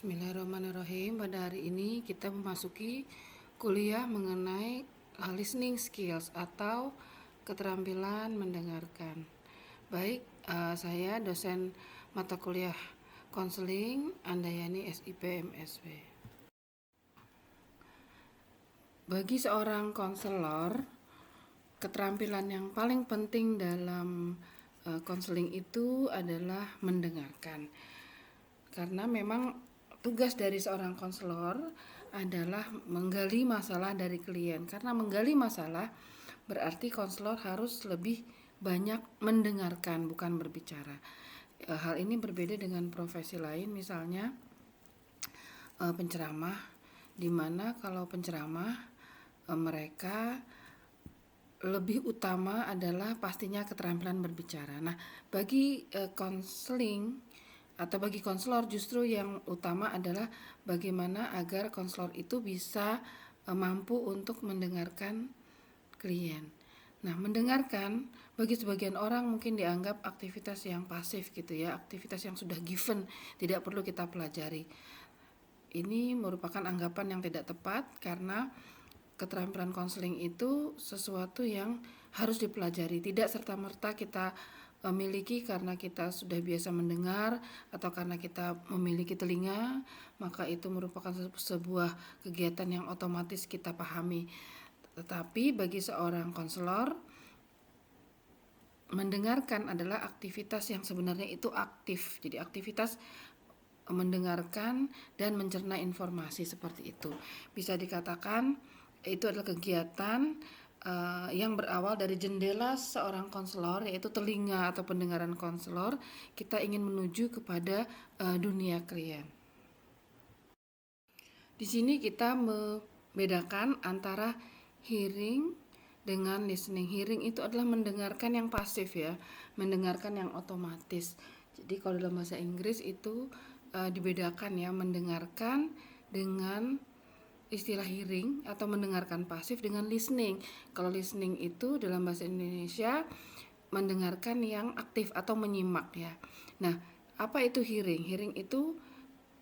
Bismillahirrahmanirrahim. Pada hari ini kita memasuki kuliah mengenai listening skills atau keterampilan mendengarkan. Baik, saya dosen mata kuliah konseling Andayani SIP MSW. Bagi seorang konselor, keterampilan yang paling penting dalam konseling itu adalah mendengarkan. Karena memang tugas dari seorang konselor adalah menggali masalah dari klien. Karena menggali masalah berarti konselor harus lebih banyak mendengarkan, bukan berbicara. Hal ini berbeda dengan profesi lain, misalnya penceramah, di mana kalau penceramah mereka lebih utama adalah pastinya keterampilan berbicara. Nah, bagi konseling atau bagi konselor justru yang utama adalah bagaimana agar konselor itu bisa mampu untuk mendengarkan klien. Nah, mendengarkan bagi sebagian orang mungkin dianggap aktivitas yang pasif gitu ya, aktivitas yang sudah given, tidak perlu kita pelajari. Ini merupakan anggapan yang tidak tepat karena keterampilan konseling itu sesuatu yang harus dipelajari, tidak serta-merta kita miliki karena kita sudah biasa mendengar atau karena kita memiliki telinga, maka itu merupakan sebuah kegiatan yang otomatis kita pahami. Tetapi bagi seorang konselor, mendengarkan adalah aktivitas yang sebenarnya itu aktif. Jadi aktivitas mendengarkan dan mencerna informasi seperti itu. Bisa dikatakan itu adalah kegiatan yang berawal dari jendela seorang konselor, yaitu telinga atau pendengaran konselor. Kita ingin menuju kepada dunia klien. Di sini kita membedakan antara hearing dengan listening. Hearing itu adalah mendengarkan yang pasif ya, mendengarkan yang otomatis. Jadi kalau dalam bahasa Inggris itu dibedakan ya, mendengarkan dengan istilah hearing atau mendengarkan pasif dengan listening. Kalau listening itu dalam bahasa Indonesia mendengarkan yang aktif atau menyimak ya. Nah, apa itu hearing? Hearing itu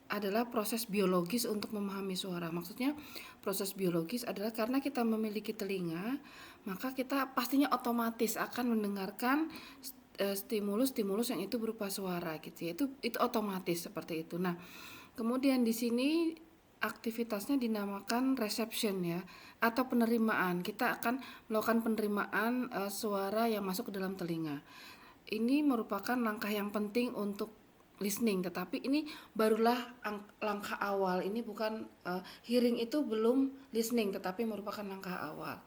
adalah proses biologis untuk memahami suara. Maksudnya proses biologis adalah karena kita memiliki telinga, maka kita pastinya otomatis akan mendengarkan stimulus-stimulus yang itu berupa suara gitu ya. Itu otomatis seperti itu. Nah, kemudian di sini aktivitasnya dinamakan reception ya, atau penerimaan. Kita akan melakukan penerimaan suara yang masuk ke dalam telinga. Ini merupakan langkah yang penting untuk listening, tetapi ini barulah langkah awal. Ini bukan hearing itu belum listening, tetapi merupakan langkah awal.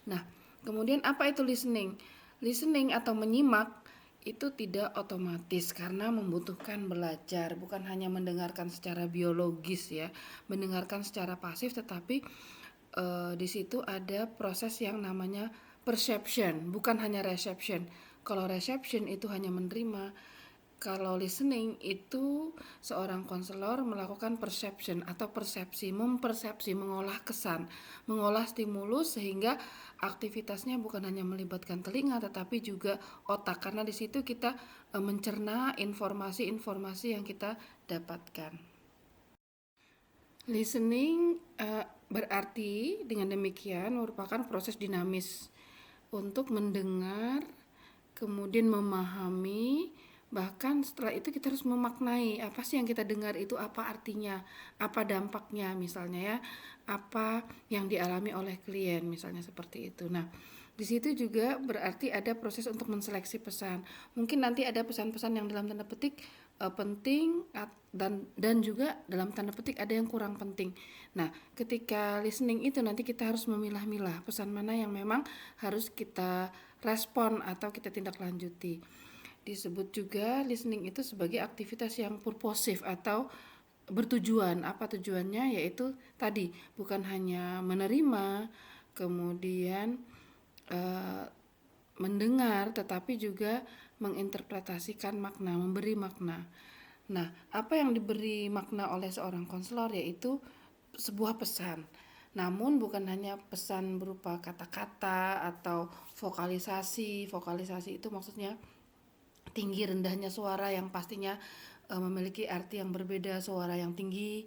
Nah, kemudian apa itu listening? Listening atau menyimak itu tidak otomatis karena membutuhkan belajar, bukan hanya mendengarkan secara biologis ya, mendengarkan secara pasif, tetapi di situ ada proses yang namanya perception, bukan hanya reception. Kalau reception itu hanya menerima, kalau listening itu seorang konselor melakukan perception atau persepsi, mempersepsi, mengolah kesan, mengolah stimulus sehingga aktivitasnya bukan hanya melibatkan telinga tetapi juga otak, karena di situ kita mencerna informasi-informasi yang kita dapatkan. Listening berarti dengan demikian merupakan proses dinamis untuk mendengar, kemudian memahami, bahkan setelah itu kita harus memaknai apa sih yang kita dengar itu, apa artinya, apa dampaknya misalnya ya, apa yang dialami oleh klien misalnya seperti itu. Nah, di situ juga berarti ada proses untuk menseleksi pesan. Mungkin nanti ada pesan-pesan yang dalam tanda petik penting dan juga dalam tanda petik ada yang kurang penting. Nah, ketika listening itu nanti kita harus memilah-milah pesan mana yang memang harus kita respon atau kita tindak lanjuti. Disebut juga listening itu sebagai aktivitas yang purposif atau bertujuan. Apa tujuannya? Yaitu tadi bukan hanya menerima, kemudian mendengar, tetapi juga menginterpretasikan makna, memberi makna. Nah, apa yang diberi makna oleh seorang konselor yaitu sebuah pesan. Namun bukan hanya pesan berupa kata-kata atau vokalisasi. Vokalisasi itu maksudnya tinggi rendahnya suara yang pastinya memiliki arti yang berbeda. Suara yang tinggi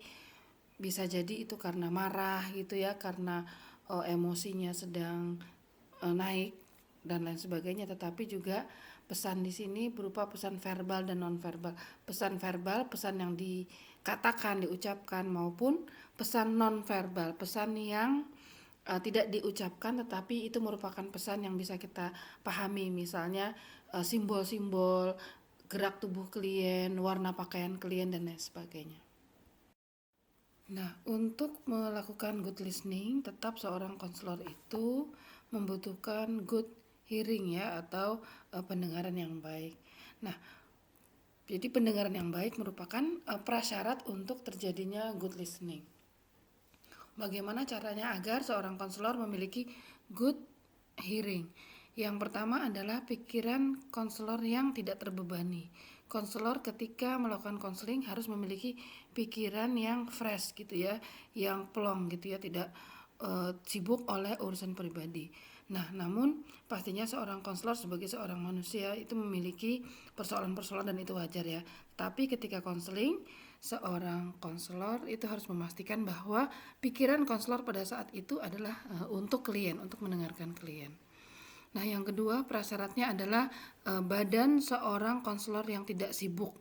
bisa jadi itu karena marah gitu ya, karena emosinya sedang naik dan lain sebagainya. Tetapi juga pesan di sini berupa pesan verbal dan non verbal. Pesan verbal, pesan yang dikatakan, diucapkan, maupun pesan non verbal, pesan yang tidak diucapkan tetapi itu merupakan pesan yang bisa kita pahami. Misalnya simbol-simbol gerak tubuh klien, warna pakaian klien, dan lain sebagainya. Nah, untuk melakukan good listening, tetap seorang konselor itu membutuhkan good hearing ya, atau pendengaran yang baik. Nah, jadi pendengaran yang baik merupakan prasyarat untuk terjadinya good listening. Bagaimana caranya agar seorang konselor memiliki good hearing? Yang pertama adalah pikiran konselor yang tidak terbebani. Konselor ketika melakukan konseling harus memiliki pikiran yang fresh gitu ya, yang plong gitu ya, tidak sibuk oleh urusan pribadi. Nah, namun pastinya seorang konselor sebagai seorang manusia itu memiliki persoalan-persoalan dan itu wajar ya. Tapi ketika konseling, seorang konselor itu harus memastikan bahwa pikiran konselor pada saat itu adalah untuk klien, untuk mendengarkan klien. Nah, yang kedua prasyaratnya adalah badan seorang konselor yang tidak sibuk,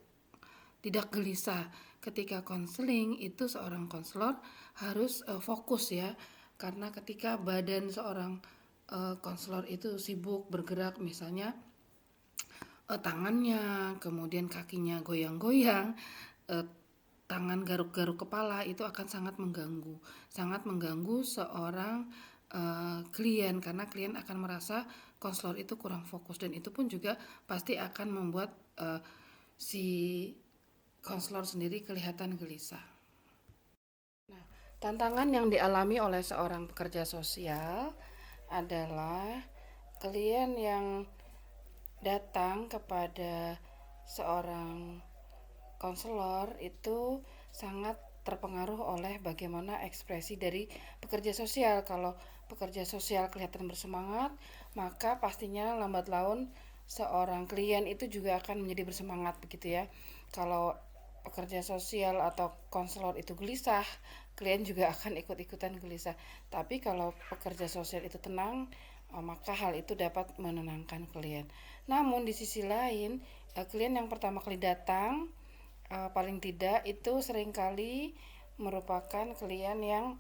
tidak gelisah. Ketika konseling itu seorang konselor harus fokus ya, karena ketika badan seorang konselor itu sibuk bergerak, misalnya tangannya, kemudian kakinya goyang-goyang, tangan garuk-garuk kepala, itu akan sangat mengganggu seorang klien, karena klien akan merasa konselor itu kurang fokus, dan itu pun juga pasti akan membuat si konselor sendiri kelihatan gelisah. Nah, tantangan yang dialami oleh seorang pekerja sosial adalah klien yang datang kepada seorang konselor itu sangat terpengaruh oleh bagaimana ekspresi dari pekerja sosial. Kalau pekerja sosial kelihatan bersemangat, maka pastinya lambat laun seorang klien itu juga akan menjadi bersemangat begitu ya. Kalau pekerja sosial atau konselor itu gelisah, klien juga akan ikut-ikutan gelisah. Tapi kalau pekerja sosial itu tenang, maka hal itu dapat menenangkan klien. Namun di sisi lain, klien yang pertama kali datang paling tidak itu seringkali merupakan klien yang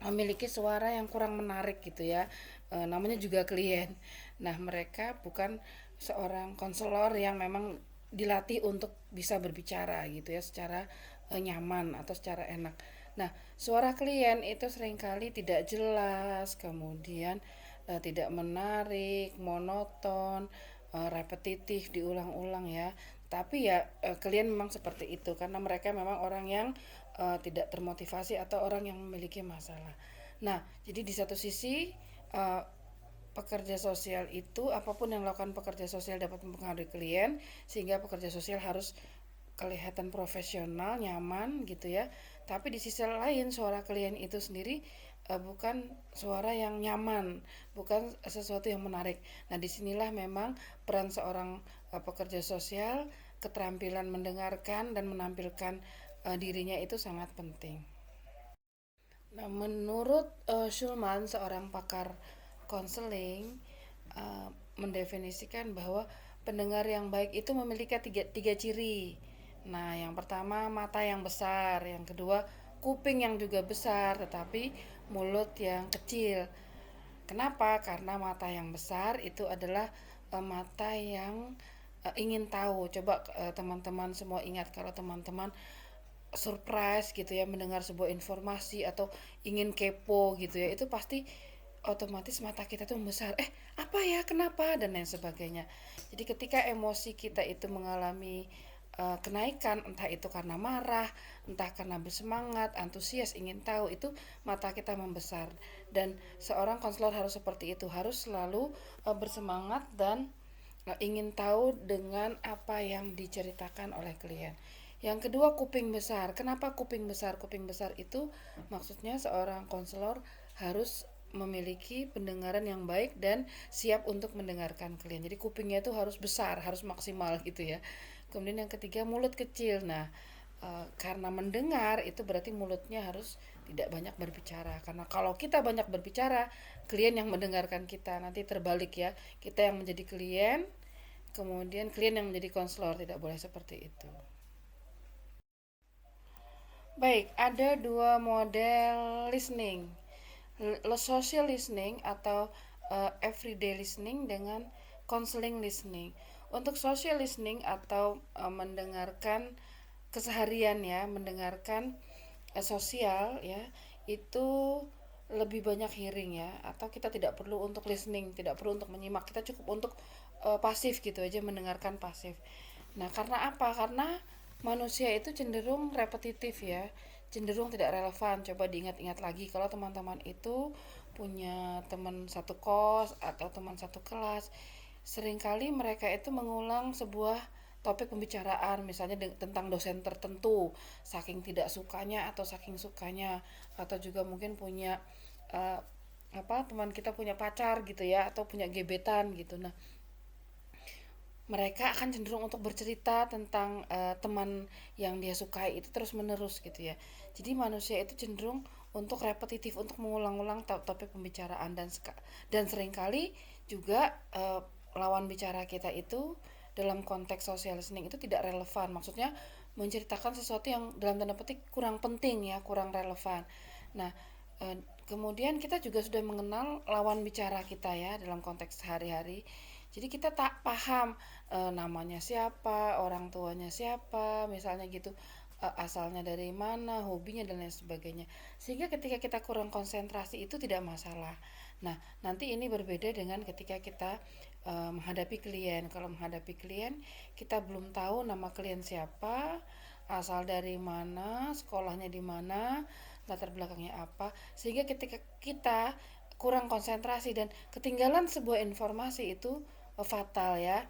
memiliki suara yang kurang menarik gitu ya. Namanya juga klien. Nah, mereka bukan seorang konselor yang memang dilatih untuk bisa berbicara gitu ya secara nyaman atau secara enak. Nah, suara klien itu seringkali tidak jelas, kemudian tidak menarik, monoton, repetitif, diulang-ulang ya. Tapi ya klien memang seperti itu karena mereka memang orang yang tidak termotivasi atau orang yang memiliki masalah. Nah, jadi di satu sisi uh, pekerja sosial itu, apapun yang dilakukan pekerja sosial dapat mempengaruhi klien, sehingga pekerja sosial harus kelihatan profesional, nyaman gitu ya. Tapi di sisi lain suara klien itu sendiri bukan suara yang nyaman, bukan sesuatu yang menarik. Nah, disinilah memang peran seorang pekerja sosial, keterampilan mendengarkan dan menampilkan dirinya itu sangat penting. Nah, menurut Schulman, seorang pakar konseling, mendefinisikan bahwa pendengar yang baik itu memiliki tiga ciri. Nah, yang pertama mata yang besar, yang kedua kuping yang juga besar, tetapi mulut yang kecil. Kenapa? Karena mata yang besar itu adalah mata yang ingin tahu. Coba teman-teman semua ingat kalau teman-teman surprise gitu ya mendengar sebuah informasi atau ingin kepo gitu ya, itu pasti otomatis mata kita tuh membesar, apa ya, kenapa, dan lain sebagainya. Jadi ketika emosi kita itu mengalami kenaikan, entah itu karena marah, entah karena bersemangat, antusias, ingin tahu, itu mata kita membesar. Dan seorang konselor harus seperti itu, harus selalu bersemangat dan ingin tahu dengan apa yang diceritakan oleh klien. Yang kedua, kuping besar. Kenapa kuping besar? Kuping besar itu maksudnya seorang konselor harus memiliki pendengaran yang baik dan siap untuk mendengarkan klien. Jadi kupingnya itu harus besar, harus maksimal gitu ya. Kemudian yang ketiga mulut kecil. Nah, karena mendengar itu berarti mulutnya harus tidak banyak berbicara. Karena kalau kita banyak berbicara, klien yang mendengarkan kita, nanti terbalik ya. Kita yang menjadi klien, kemudian klien yang menjadi konselor, tidak boleh seperti itu. Baik, ada dua model listening. Social listening atau everyday listening dengan counseling listening. Untuk social listening atau mendengarkan keseharian ya, mendengarkan sosial ya, itu lebih banyak hearing ya, atau kita tidak perlu untuk listening, tidak perlu untuk menyimak, kita cukup untuk pasif gitu aja, mendengarkan pasif. Nah, karena apa? Karena manusia itu cenderung repetitif ya, cenderung tidak relevan. Coba diingat-ingat lagi kalau teman-teman itu punya teman satu kos atau teman satu kelas, seringkali mereka itu mengulang sebuah topik pembicaraan, misalnya tentang dosen tertentu, saking tidak sukanya atau saking sukanya, atau juga mungkin punya uh, apa, teman kita punya pacar gitu ya, atau punya gebetan gitu. Nah, mereka akan cenderung untuk bercerita tentang teman yang dia sukai itu terus menerus gitu ya. Jadi manusia itu cenderung untuk repetitif, untuk mengulang-ulang topik pembicaraan, dan seringkali juga lawan bicara kita itu dalam konteks social listening itu tidak relevan. Maksudnya menceritakan sesuatu yang dalam tanda petik kurang penting ya, kurang relevan. Nah, kemudian kita juga sudah mengenal lawan bicara kita ya dalam konteks sehari-hari. Jadi kita tak paham namanya siapa, orang tuanya siapa, misalnya gitu, asalnya dari mana, hobinya dan lain sebagainya. Sehingga ketika kita kurang konsentrasi itu tidak masalah. Nah, nanti ini berbeda dengan ketika kita menghadapi klien. Kalau menghadapi klien, kita belum tahu nama klien siapa, asal dari mana, sekolahnya di mana, latar belakangnya apa, sehingga ketika kita kurang konsentrasi dan ketinggalan sebuah informasi itu fatal ya.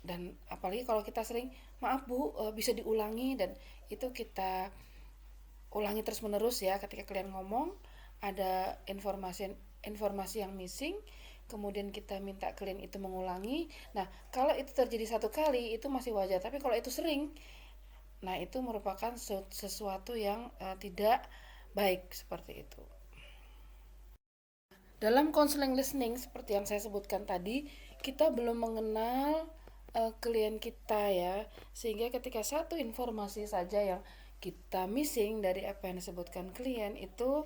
Dan apalagi kalau kita sering, maaf bu, bisa diulangi, dan itu kita ulangi terus menerus ya. Ketika kalian ngomong ada informasi informasi yang missing, kemudian kita minta klien itu mengulangi. Nah, kalau itu terjadi satu kali itu masih wajar, tapi kalau itu sering, nah itu merupakan sesuatu yang tidak baik seperti itu. Dalam counseling listening seperti yang saya sebutkan tadi, kita belum mengenal klien kita ya, sehingga ketika satu informasi saja yang kita missing dari apa yang disebutkan klien itu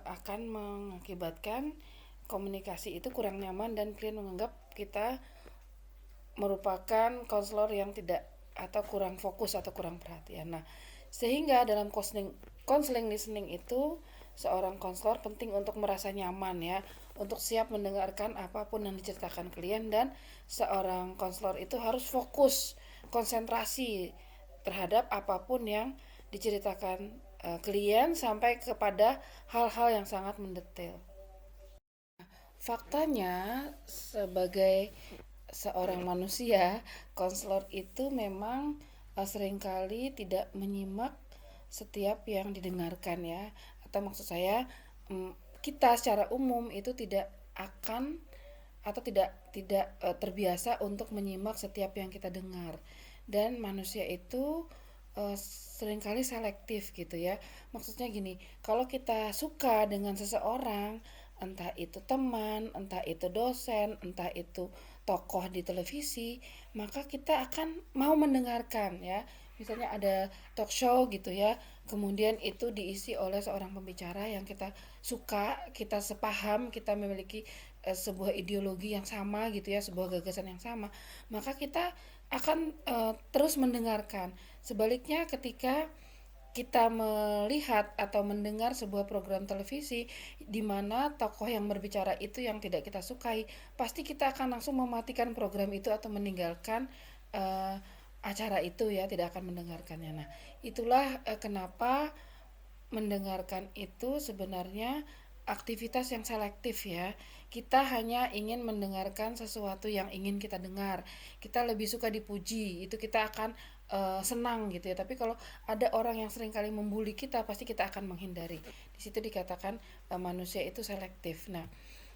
akan mengakibatkan komunikasi itu kurang nyaman dan klien menganggap kita merupakan konselor yang tidak, atau kurang fokus atau kurang perhatian. Nah, sehingga dalam counseling listening itu seorang konselor penting untuk merasa nyaman ya, untuk siap mendengarkan apapun yang diceritakan klien, dan seorang konselor itu harus fokus, konsentrasi terhadap apapun yang diceritakan klien sampai kepada hal-hal yang sangat mendetail. Faktanya, sebagai seorang manusia, konselor itu memang seringkali tidak menyimak setiap yang didengarkan ya. Atau maksud saya, kita secara umum itu tidak akan, atau tidak tidak terbiasa untuk menyimak setiap yang kita dengar. Dan manusia itu seringkali selektif gitu ya. Maksudnya gini, kalau kita suka dengan seseorang, entah itu teman, entah itu dosen, entah itu tokoh di televisi, maka kita akan mau mendengarkan ya. Misalnya ada talk show gitu ya, kemudian itu diisi oleh seorang pembicara yang kita suka, kita sepaham, kita memiliki sebuah ideologi yang sama gitu ya, sebuah gagasan yang sama, maka kita akan terus mendengarkan. Sebaliknya, ketika kita melihat atau mendengar sebuah program televisi di mana tokoh yang berbicara itu yang tidak kita sukai, pasti kita akan langsung mematikan program itu atau meninggalkan uh, acara itu ya, tidak akan mendengarkannya. Nah, itulah kenapa mendengarkan itu sebenarnya aktivitas yang selektif ya. Kita hanya ingin mendengarkan sesuatu yang ingin kita dengar. Kita lebih suka dipuji, itu kita akan senang gitu ya. Tapi kalau ada orang yang seringkali membuli kita, pasti kita akan menghindari. Di situ dikatakan manusia itu selektif. Nah,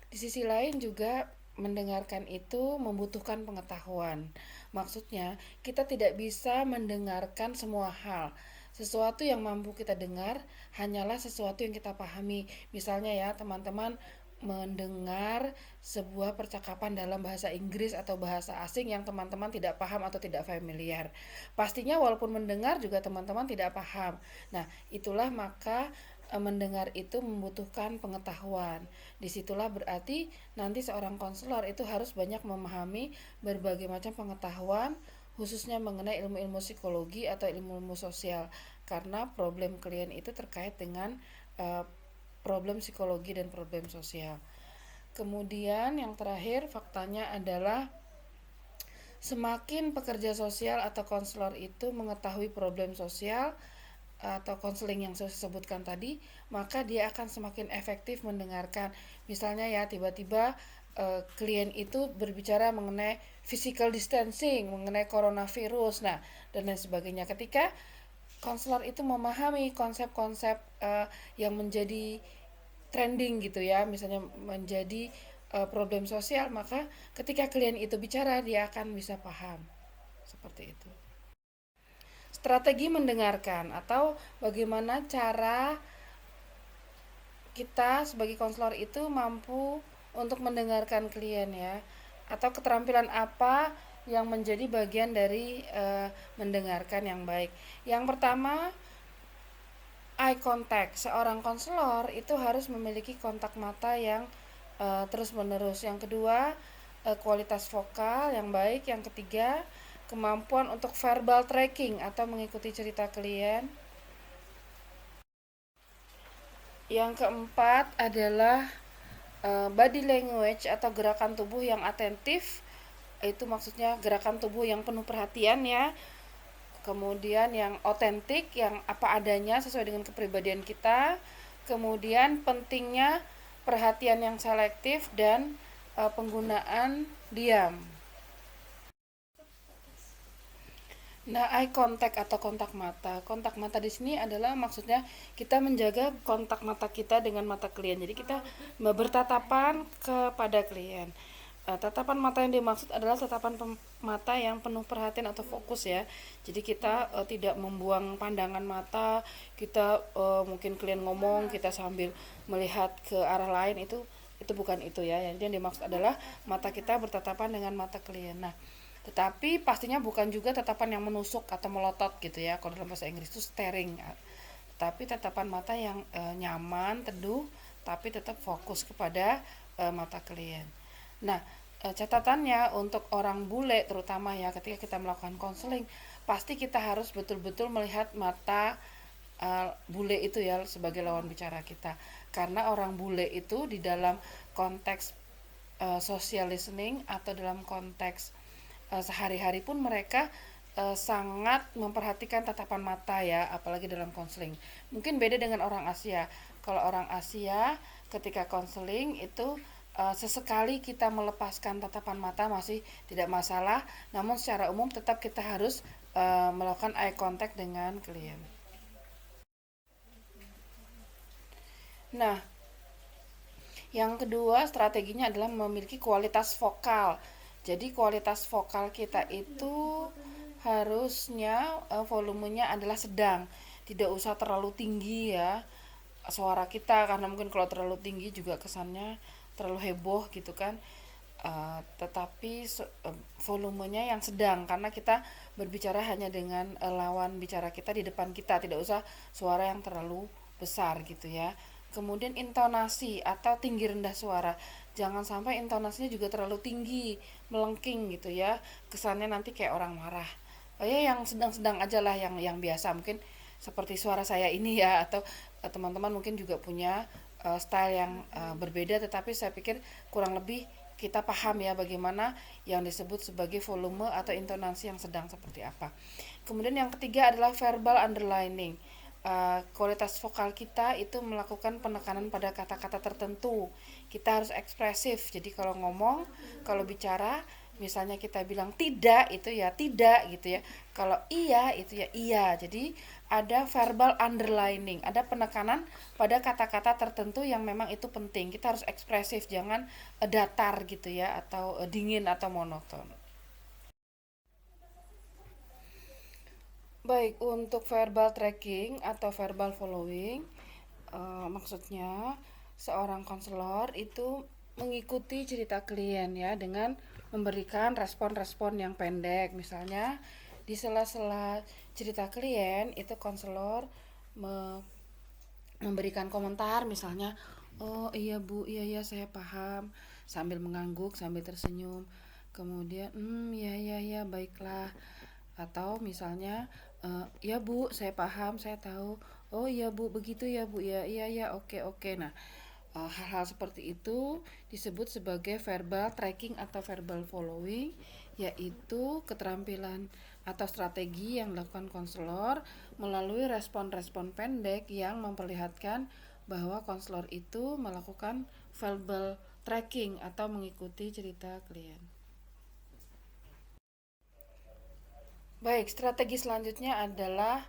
di sisi lain juga mendengarkan itu membutuhkan pengetahuan. Maksudnya, kita tidak bisa mendengarkan semua hal. Sesuatu yang mampu kita dengar hanyalah sesuatu yang kita pahami. Misalnya ya, teman-teman mendengar sebuah percakapan dalam bahasa Inggris atau bahasa asing yang teman-teman tidak paham atau tidak familiar. Pastinya walaupun mendengar juga teman-teman tidak paham. Nah, itulah maka mendengar itu membutuhkan pengetahuan. Disitulah berarti nanti seorang konselor itu harus banyak memahami berbagai macam pengetahuan, khususnya mengenai ilmu-ilmu psikologi atau ilmu-ilmu sosial, karena problem klien itu terkait dengan uh, problem psikologi dan problem sosial. Kemudian yang terakhir faktanya adalah semakin pekerja sosial atau konselor itu mengetahui problem sosial atau konseling yang saya sebutkan tadi, maka dia akan semakin efektif mendengarkan. Misalnya ya, tiba-tiba klien itu berbicara mengenai physical distancing, mengenai coronavirus, nah dan lain sebagainya. Ketika konselor itu memahami konsep-konsep yang menjadi trending gitu ya, misalnya menjadi problem sosial, maka ketika klien itu bicara dia akan bisa paham seperti itu. Strategi mendengarkan atau bagaimana cara kita sebagai konselor itu mampu untuk mendengarkan klien ya, atau keterampilan apa yang menjadi bagian dari mendengarkan yang baik. Yang pertama, eye contact. Seorang konselor itu harus memiliki kontak mata yang terus menerus. Yang kedua, kualitas vokal yang baik. Yang ketiga, kemampuan untuk verbal tracking atau mengikuti cerita klien. Yang keempat adalah body language atau gerakan tubuh yang atentif. Itu maksudnya gerakan tubuh yang penuh perhatian ya. Kemudian yang otentik, yang apa adanya sesuai dengan kepribadian kita. Kemudian pentingnya perhatian yang selektif dan penggunaan diam. Nah, eye contact atau kontak mata. Kontak mata di sini adalah maksudnya kita menjaga kontak mata kita dengan mata klien. Jadi kita bertatapan kepada klien. Tatapan mata yang dimaksud adalah tatapan mata yang penuh perhatian atau fokus ya. Jadi kita tidak membuang pandangan mata. Kita mungkin klien ngomong, kita sambil melihat ke arah lain, itu bukan itu ya. Yang dimaksud adalah mata kita bertatapan dengan mata klien. Nah, tetapi pastinya bukan juga tatapan yang menusuk atau melotot gitu ya. Kalau dalam bahasa Inggris itu staring. Tapi tatapan mata yang nyaman, teduh, tapi tetap fokus kepada mata klien. Nah, catatannya untuk orang bule terutama ya, ketika kita melakukan konseling, pasti kita harus betul-betul melihat mata bule itu ya sebagai lawan bicara kita. Karena orang bule itu di dalam konteks social listening atau dalam konteks sehari-hari pun mereka sangat memperhatikan tatapan mata ya, apalagi dalam konseling. Mungkin beda dengan orang Asia. Kalau orang Asia ketika konseling itu sesekali kita melepaskan tatapan mata masih tidak masalah, namun secara umum tetap kita harus melakukan eye contact dengan klien. Nah, yang kedua strateginya adalah memiliki kualitas vokal. Jadi kualitas vokal kita itu harusnya volumenya adalah sedang, tidak usah terlalu tinggi ya suara kita, karena mungkin kalau terlalu tinggi juga kesannya terlalu heboh gitu kan. Tetapi volumenya yang sedang, karena kita berbicara hanya dengan lawan bicara kita di depan kita, tidak usah suara yang terlalu besar gitu ya. Kemudian intonasi atau tinggi rendah suara, jangan sampai intonasinya juga terlalu tinggi, melengking gitu ya, kesannya nanti kayak orang marah. Ya yang sedang-sedang aja lah, yang biasa mungkin seperti suara saya ini ya, atau teman-teman mungkin juga punya style yang berbeda, tetapi saya pikir kurang lebih kita paham ya bagaimana yang disebut sebagai volume atau intonasi yang sedang seperti apa. Kemudian yang ketiga adalah verbal underlining. Kualitas vokal kita itu melakukan penekanan pada kata-kata tertentu. Kita harus ekspresif. Jadi kalau ngomong, kalau bicara Misalnya kita bilang tidak itu ya tidak gitu ya. Kalau iya itu ya iya. Jadi ada verbal underlining, ada penekanan pada kata-kata tertentu yang memang itu penting. Kita harus ekspresif, jangan datar gitu ya atau dingin atau monoton. Baik, untuk verbal tracking atau verbal following, maksudnya seorang konselor itu mengikuti cerita klien ya dengan memberikan respon-respon yang pendek. Misalnya di sela-sela cerita klien itu konselor me- memberikan komentar misalnya, oh iya bu, iya ya saya paham, sambil mengangguk sambil tersenyum, kemudian ya ya ya baiklah, atau misalnya ya bu saya paham saya tahu, oh iya bu begitu ya bu ya iya ya oke oke. Nah, hal-hal seperti itu disebut sebagai verbal tracking atau verbal following, yaitu keterampilan atau strategi yang dilakukan konselor melalui respon-respon pendek yang memperlihatkan bahwa konselor itu melakukan verbal tracking atau mengikuti cerita klien. Baik, strategi selanjutnya adalah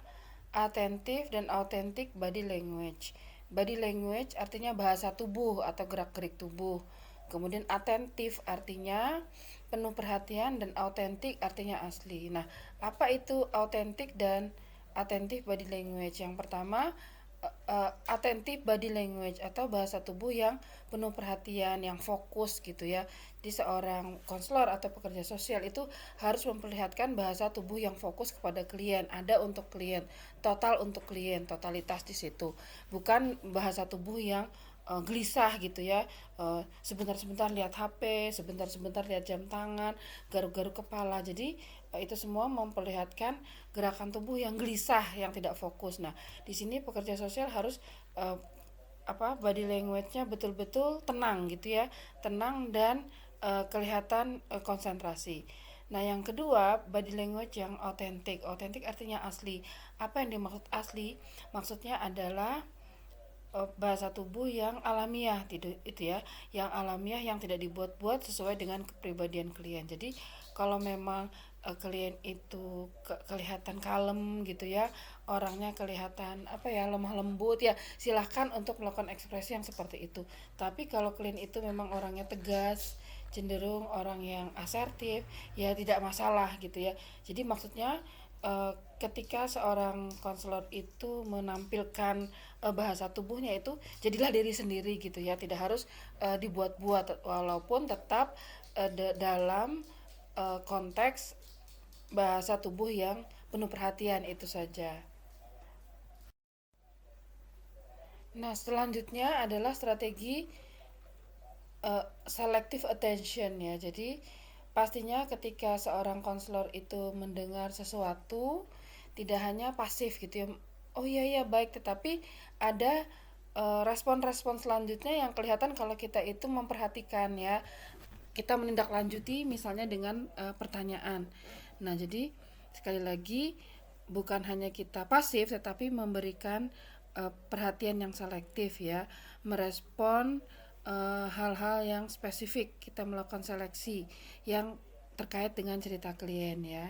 atentif dan authentic body language. Body language artinya bahasa tubuh atau gerak-gerik tubuh. Kemudian atentif artinya penuh perhatian dan autentik artinya asli. Nah, apa itu autentik dan atentif body language? Yang pertama, atentif body language atau bahasa tubuh yang penuh perhatian, yang fokus gitu ya. Di seorang konselor atau pekerja sosial itu harus memperlihatkan bahasa tubuh yang fokus kepada klien, ada untuk klien, total untuk klien, totalitas di situ. Bukan bahasa tubuh yang gelisah gitu ya, sebentar-sebentar lihat HP, sebentar-sebentar lihat jam tangan, garuk-garuk kepala. Jadi itu semua memperlihatkan gerakan tubuh yang gelisah, yang tidak fokus. Nah, di sini pekerja sosial harus uh, body language-nya betul-betul tenang gitu ya, tenang dan kelihatan konsentrasi. Nah, yang kedua, body language yang otentik. Otentik artinya asli. Apa yang dimaksud asli? Maksudnya adalah bahasa tubuh yang alamiah itu ya, yang alamiah yang tidak dibuat-buat sesuai dengan kepribadian klien. Jadi kalau memang klien itu kelihatan kalem gitu ya, orangnya kelihatan apa ya, lemah lembut ya, silahkan untuk melakukan ekspresi yang seperti itu. Tapi kalau klien itu memang orangnya tegas, cenderung orang yang asertif, ya tidak masalah gitu ya. Jadi maksudnya ketika seorang konselor itu menampilkan bahasa tubuhnya itu jadilah diri sendiri gitu ya, tidak harus dibuat-buat, walaupun tetap dalam konteks bahasa tubuh yang penuh perhatian itu saja. Nah, selanjutnya adalah strategi selective attention ya. Jadi pastinya ketika seorang konselor itu mendengar sesuatu tidak hanya pasif gitu ya. Oh iya iya baik, tetapi ada respon-respon selanjutnya yang kelihatan kalau kita itu memperhatikan ya. Kita menindaklanjuti misalnya dengan pertanyaan. Nah, jadi sekali lagi bukan hanya kita pasif tetapi memberikan perhatian yang selektif ya, merespon hal-hal yang spesifik, kita melakukan seleksi yang terkait dengan cerita klien ya.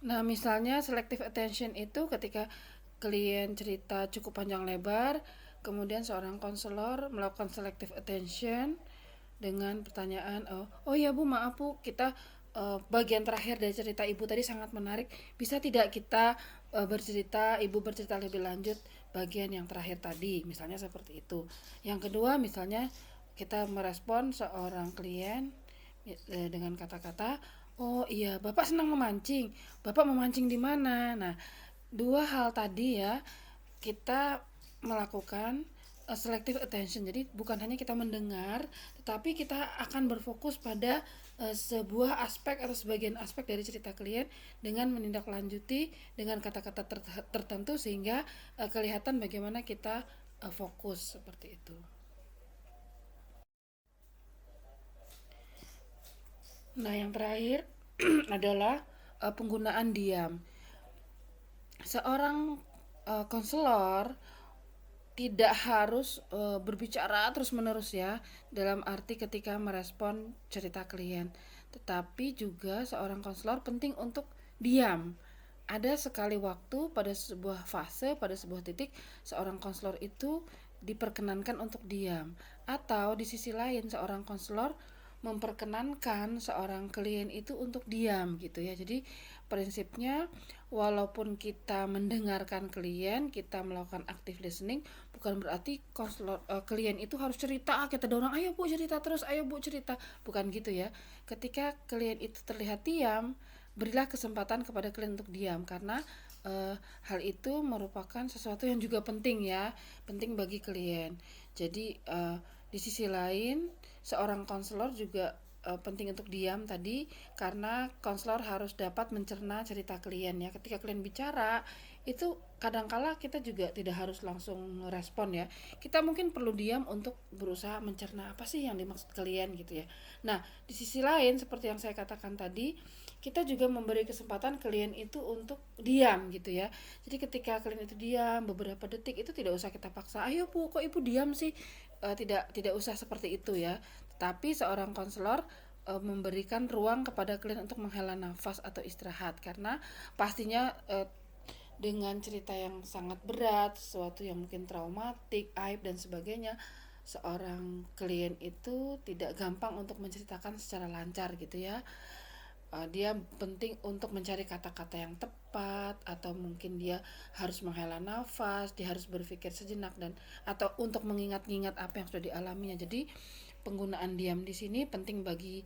Nah, misalnya selective attention itu ketika klien cerita cukup panjang lebar, kemudian seorang konselor melakukan selective attention dengan pertanyaan, oh ya bu maaf bu, kita bagian terakhir dari cerita ibu tadi sangat menarik, bisa tidak kita bercerita, ibu bercerita lebih lanjut bagian yang terakhir tadi, misalnya seperti itu. Yang kedua misalnya kita merespon seorang klien dengan kata-kata, oh iya bapak senang memancing, bapak memancing di mana. Nah, dua hal tadi ya, kita melakukan selective attention. Jadi bukan hanya kita mendengar, tetapi kita akan berfokus pada sebuah aspek atau sebagian aspek dari cerita klien dengan menindaklanjuti dengan kata-kata tertentu sehingga kelihatan bagaimana kita fokus seperti itu. Nah, yang terakhir adalah penggunaan diam. Seorang konselor tidak harus berbicara terus-menerus ya, dalam arti ketika merespon cerita klien. Tetapi juga seorang konselor penting untuk diam. Ada sekali waktu pada sebuah fase, pada sebuah titik, seorang konselor itu diperkenankan untuk diam. Atau di sisi lain, seorang konselor memperkenankan seorang klien itu untuk diam gitu ya. Jadi prinsipnya walaupun kita mendengarkan klien, kita melakukan active listening, bukan berarti klien itu harus cerita, kita dorong, ayo Bu cerita terus, ayo Bu cerita. Bukan gitu ya. Ketika klien itu terlihat diam, berilah kesempatan kepada klien untuk diam, karena hal itu merupakan sesuatu yang juga penting ya, penting bagi klien. Jadi di sisi lain seorang konselor juga penting untuk diam tadi, karena konselor harus dapat mencerna cerita klien ya. Ketika klien bicara itu kadangkala kita juga tidak harus langsung respon ya. Kita mungkin perlu diam untuk berusaha mencerna apa sih yang dimaksud klien gitu ya. Nah, di sisi lain seperti yang saya katakan tadi, kita juga memberi kesempatan klien itu untuk diam gitu ya. Jadi ketika klien itu diam beberapa detik, itu tidak usah kita paksa, ayo Bu kok Ibu diam sih. Tidak usah seperti itu ya. Tapi seorang konselor memberikan ruang kepada klien untuk menghela nafas atau istirahat, karena pastinya dengan cerita yang sangat berat, sesuatu yang mungkin traumatik, aib dan sebagainya, seorang klien itu tidak gampang untuk menceritakan secara lancar gitu ya. Dia penting untuk mencari kata-kata yang tepat, atau mungkin dia harus menghela nafas, dia harus berpikir sejenak, dan atau untuk mengingat-ingat apa yang sudah dialaminya. Jadi penggunaan diam di sini penting bagi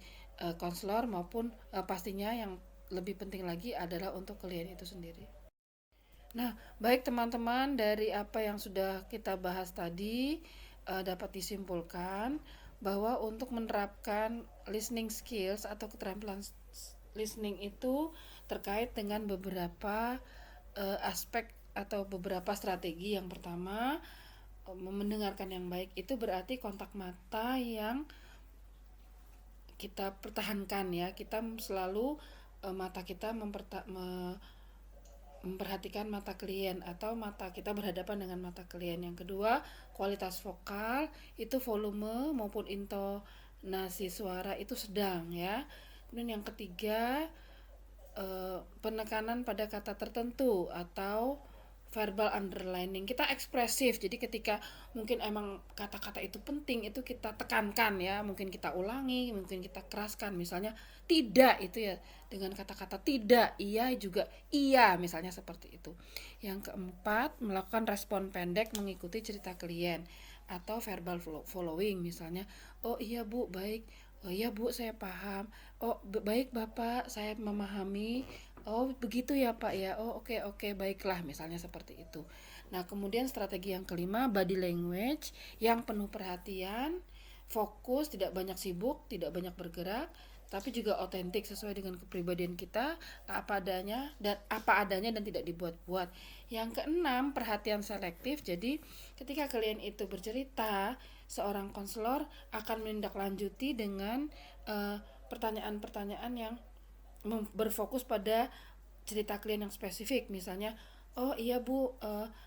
konselor maupun pastinya yang lebih penting lagi adalah untuk klien itu sendiri. Nah, baik teman-teman, dari apa yang sudah kita bahas tadi dapat disimpulkan bahwa untuk menerapkan listening skills atau keterampilan listening itu terkait dengan beberapa aspek atau beberapa strategi. Yang pertama, mendengarkan yang baik itu berarti kontak mata yang kita pertahankan ya. Kita selalu mata kita memperhatikan mata klien, atau mata kita berhadapan dengan mata klien. Yang kedua, kualitas vokal itu volume maupun intonasi suara itu sedang ya. Kemudian yang ketiga, penekanan pada kata tertentu atau verbal underlining. Kita ekspresif. Jadi ketika mungkin emang kata-kata itu penting, itu kita tekankan ya, mungkin kita ulangi, mungkin kita keraskan. Misalnya tidak itu ya dengan kata-kata tidak, iya juga iya, misalnya seperti itu. Yang keempat, melakukan respon pendek mengikuti cerita klien atau verbal following, misalnya, oh iya Bu, baik. Oh iya Bu, saya paham. Oh baik Bapak, saya memahami. Oh begitu ya Pak ya. Oh oke oke baiklah, misalnya seperti itu. Nah kemudian strategi yang kelima, body language yang penuh perhatian, fokus, tidak banyak sibuk, tidak banyak bergerak, tapi juga otentik sesuai dengan kepribadian kita, apa adanya dan tidak dibuat-buat. Yang keenam, perhatian selektif. Jadi ketika kalian itu bercerita, seorang konselor akan menindaklanjuti dengan pertanyaan-pertanyaan yang berfokus pada cerita klien yang spesifik. Misalnya, oh iya Bu,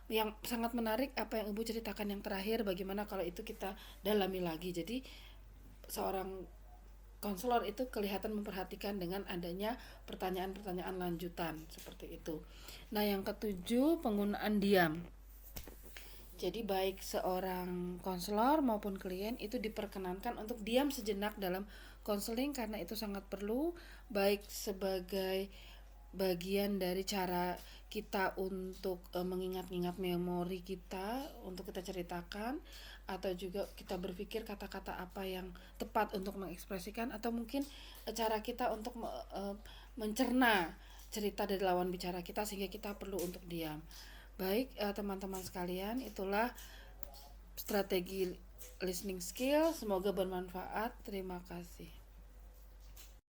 yang sangat menarik apa yang Ibu ceritakan yang terakhir, bagaimana kalau itu kita dalami lagi. Jadi seorang konselor itu kelihatan memperhatikan dengan adanya pertanyaan-pertanyaan lanjutan seperti itu. Nah yang ketujuh, penggunaan diam. Jadi baik seorang konselor maupun klien itu diperkenankan untuk diam sejenak dalam konseling, karena itu sangat perlu, baik sebagai bagian dari cara kita untuk mengingat-ingat memori kita untuk kita ceritakan, atau juga kita berpikir kata-kata apa yang tepat untuk mengekspresikan, atau mungkin cara kita untuk mencerna cerita dari lawan bicara kita sehingga kita perlu untuk diam. Baik teman-teman sekalian, itulah strategi listening skill, semoga bermanfaat. Terima kasih.